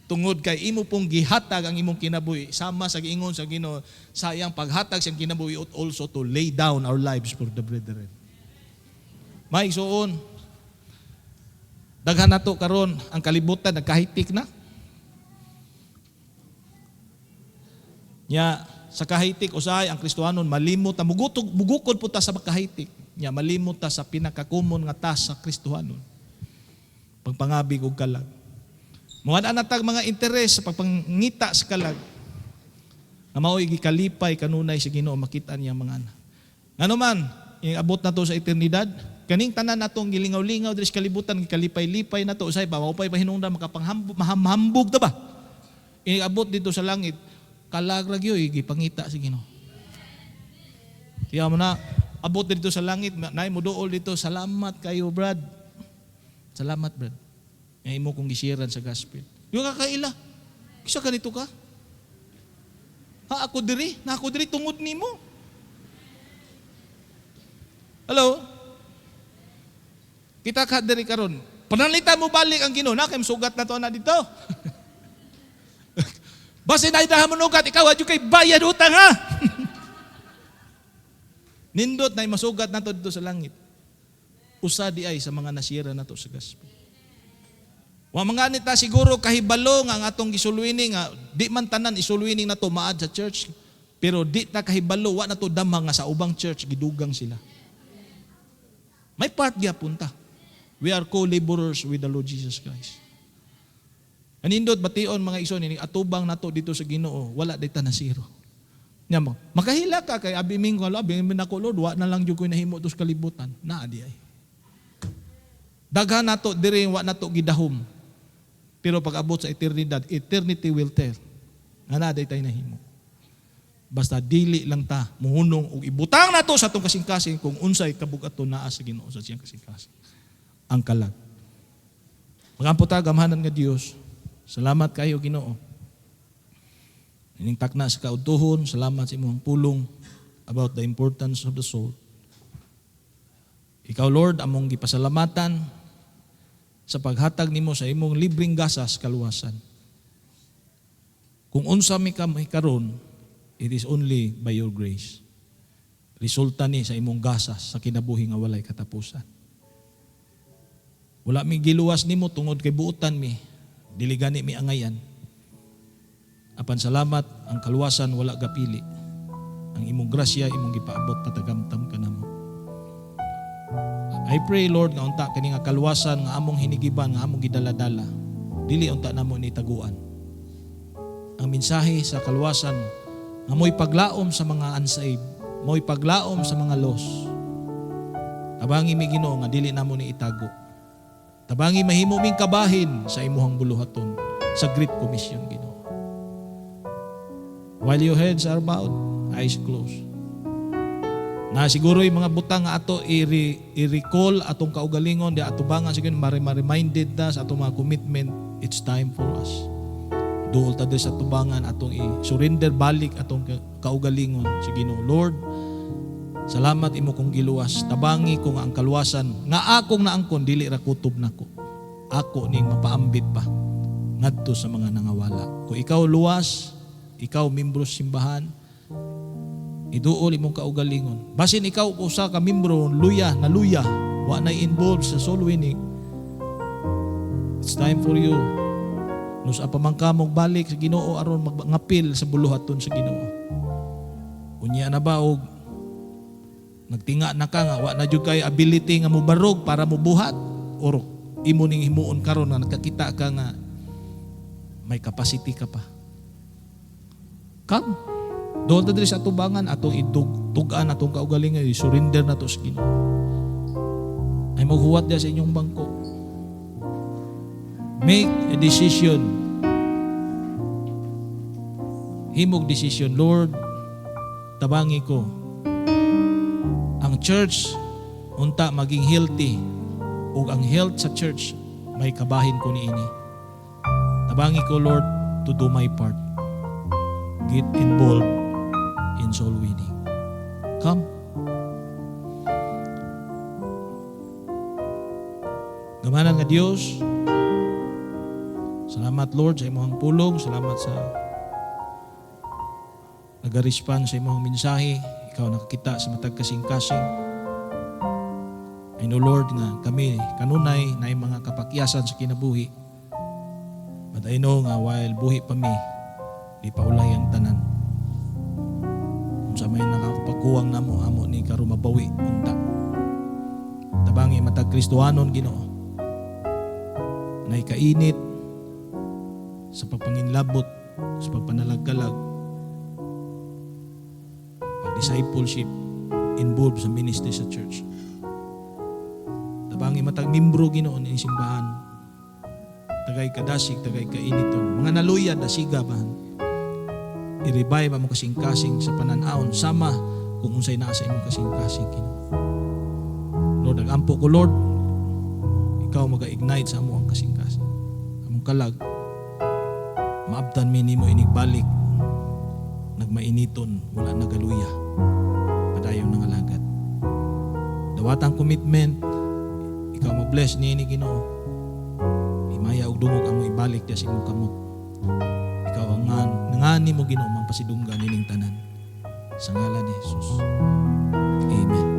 Tungod kay imo pong gihatag ang imong kinabuhi, sama sa giingon sa Ginoo, sayang paghatag siyang kinabuhi ought also to lay down our lives for the brethren. May suon, daghan nato karon ang kalibutan nagkahitik na. Nya sa kahitik usahay ang Kristohanon malimot ta mugukod po ta sa kahitik. Nya malimot ta sa pinakakomon nga tas sa Kristohanon. Pagpangabig og kalag. Muad natag mga interes sa pagpangita sa kalag. Na mao'y gikalipay kanunay sa Ginoo makita niya mga anak. Ngano man, abot na to sa eternidad, kaning tanan natong gilingaw-lingaw diri sa kalibutan gikalipay-lipay na to usay ba maupay pa hinungdan makapanghamhambog ta ba? Abot dito sa langit kalag ragyoy gipangita sa Ginoo. Kaya mo na abot dito sa langit, nay mo duol dito, salamat kayo brad. Salamat brad. Ay mo kong gisiran sa gospel. Yung kakaila. Kisa ka dito ka? Ha ako diri, na ako diri tungod nimo. Hello? Kita ka diri karon. Panalitan mo balik ang Ginoo na kay sugat na to na dito. Basta naidahan mo nugat, ikaw adyo kay bayad utang ha. Nindot na masugat na to dito sa langit. Usa di ay sa mga nasira na to sa gospel. Wa mga nita siguro kahibalo nga ang atong gisulwining nga di man tanan isulwining na to maad sa church, pero di ta kahibalo wa na to dama nga sa ubang church gidugang sila. May part gyapon ta. We are co-laborers with the Lord Jesus Christ. Anindot bation mga igsoon ini atubang nato dito sa Ginoo, wala day ta nasiro. Nya mo, makahila ka kay abi ming wala abi nako Lord, wa na lang jud ko nahimo tos kalibutan. Naa di ay. Daghan nato diri wa nato gidahom. Pero pag abot sa eternidad, eternity will tell. Nga na day tay nahimo. Basta dili lang ta muhunong og ibutang nato sa atong kasing-kasing kung unsay kabugaton naa sa Ginoo sa siyang kasing-kasing. Ang kalag. Magampo ta gamhanan nga Dios. Salamat kayo Ginoo. Ining takna sa kautuhon, salamat sa imong pulong about the importance of the soul. Ikaw Lord among gipasalamatan sa paghatag nimo sa imong libreng gasas kaluwasan. Kung unsa mi kami karon, it is only by your grace. Resulta ni sa imong gasas sa kinabuhi nga walay katapusan. Wala mi giluwas nimo tungod kay buutan mi, dili gani mi angayan. Apan salamat ang kaluwasan wala gapili. Ang imong grasya imong gipaabot patagamtam kanamo. I pray Lord nga unta kini nga kaluwasan nga among hinigiban nga among gidaladala. Dili unta namo ni taguan. Ang mensahe sa kaluwasan nga mo'y paglaom sa mga unsaved, mo'y paglaom sa mga lost. Tabangi mi Ginoo nga dili namo ni itago. Tabangi mahimo ming kabahin sa imuhang buluhaton sa Great Commission Ginoo. While your heads are bowed, eyes closed. Na siguro yung mga butang nga ato i-recall atong kaugalingon di ato bangan siguro ma-reminded ta sa atong mga commitment. It's time for us. Duol ta sa tubangan atong i-surrender balik atong kaugalingon sa Ginoo. Lord, salamat imo kong giluwas. Tabangi ko nga ang kaluwasan nga akong naangkon dili ra kutob nako. Ako ning mapaambit pa. ngadto sa mga nangawala. Kung ikaw luwas, ikaw membro sa simbahan, iduol imong kaugalingon. Basin ikaw usa ka membro luya, wa na involved sa soul winning. It's time for you. Nus apa man ka mong balik sa Ginoo aron magngapil sa buluhaton sa Ginoo. Unya na ba og nagtinga na ka nga wa na jud kay ability nga mobarog para mobuhat or imo ning himuon karon nga nakakita ka nga may capacity ka pa. Come. Doon ta diri sa atubangan atong itug-tugan atong kaugalingon, i-surrender na to sa Ginoo. Ay maghuwat dia sa inyong bangko. Make a decision. Himog decision, Lord, tabangi ko. Ang church unta maging healthy ug ang health sa church may kabahin ko niini. Tabangi ko, Lord, to do my part. Get involved in soul winning. Come. Gamanan nga Dios. Salamat, Lord, sa imong pulong. Salamat sa nag-respond sa imong mensahe. Ikaw nakakita sa matag kasing-kasing. I know, Lord, nga kami kanunay na mga kapakyasan sa kinabuhi. But I know nga while buhi pa mi, di pa ulay ang tanan. Kung sa may nakapagkuwang namo, amo ni karon mabawi unta. Tabangi matag Kristohanon Ginoo. Nay kainit sa pagpanginlabot, sa pagpanalagkalag, pag-discipleship, involved sa ministry sa church. Tabangi matag membro Ginoo ni simbahan. Tagay kadasig, tagay kainiton. Mga naluyad na sigaban. I-revive ang kasing-kasing sa pananaon sama kung unsay naa sa imong kasing-kasing Ginoo. Lord, nagampo ko, Lord, ikaw maga-ignite sa amo ang kasing-kasing. Among kalag, maabtan mi nimo inigbalik, nagmainiton, wala nagaluya, padayon ng alagad. Dawatang commitment, ikaw mag-bless niini Ginoo. Himaya og dungog amo ibalik dia sa imong kamot. Ikaw ang nangani mo Ginoo mang pasidunggan nining tanan. Sa ngalan ni Jesus. Amen.